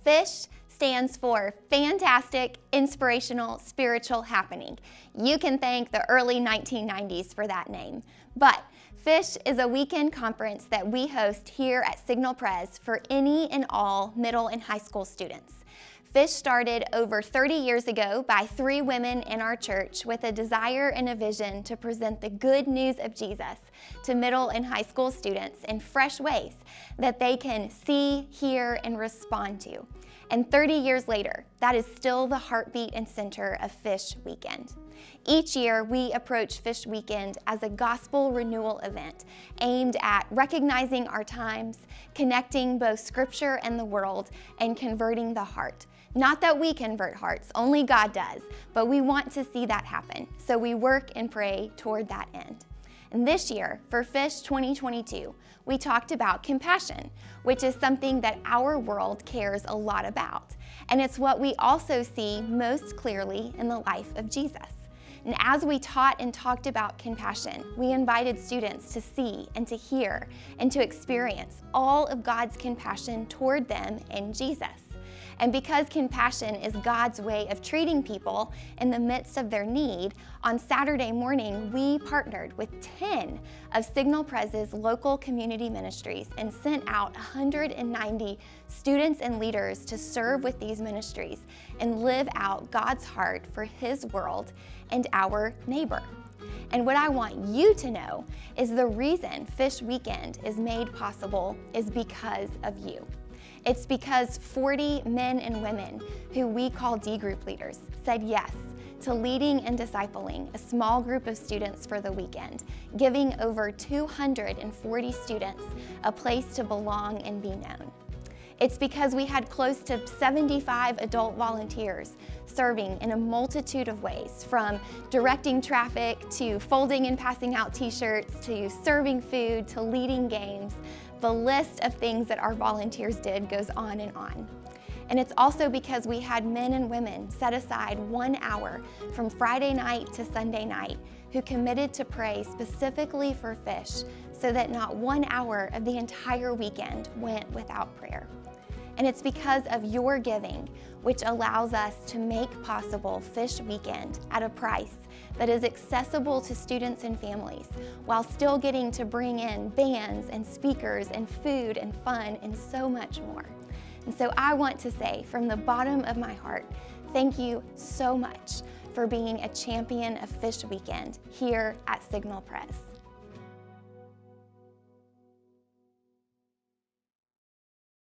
FISH stands for Fantastic, Inspirational, Spiritual Happening. You can thank the early 1990s for that name. But FISH is a weekend conference that we host here at Signal Pres for any and all middle and high school students. FISH started over 30 years ago by 3 women in our church with a desire and a vision to present the good news of Jesus to middle and high school students in fresh ways that they can see, hear, and respond to. And 30 years later, that is still the heartbeat and center of FISH Weekend. Each year, we approach FISH Weekend as a gospel renewal event aimed at recognizing our times, connecting both Scripture and the world, and converting the heart. Not that we convert hearts, only God does, but we want to see that happen, so we work and pray toward that end. And this year, for FISH 2022, we talked about compassion, which is something that our world cares a lot about. And it's what we also see most clearly in the life of Jesus. And as we taught and talked about compassion, we invited students to see and to hear and to experience all of God's compassion toward them in Jesus. And because compassion is God's way of treating people in the midst of their need, on Saturday morning, we partnered with 10 of Signal Pres's local community ministries and sent out 190 students and leaders to serve with these ministries and live out God's heart for His world and our neighbor. And what I want you to know is the reason FISH Weekend is made possible is because of you. It's because 40 men and women who we call D group leaders said yes to leading and discipling a small group of students for the weekend, giving over 240 students a place to belong and be known. It's because we had close to 75 adult volunteers serving in a multitude of ways, from directing traffic to folding and passing out t-shirts to serving food to leading games. The list of things that our volunteers did goes on and on. And it's also because we had men and women set aside 1 hour from Friday night to Sunday night who committed to pray specifically for FISH so that not 1 hour of the entire weekend went without prayer. And it's because of your giving, which allows us to make possible FISH Weekend at a price that is accessible to students and families, while still getting to bring in bands and speakers and food and fun and so much more. And so I want to say from the bottom of my heart, thank you so much for being a champion of FISH Weekend here at Signal Pres.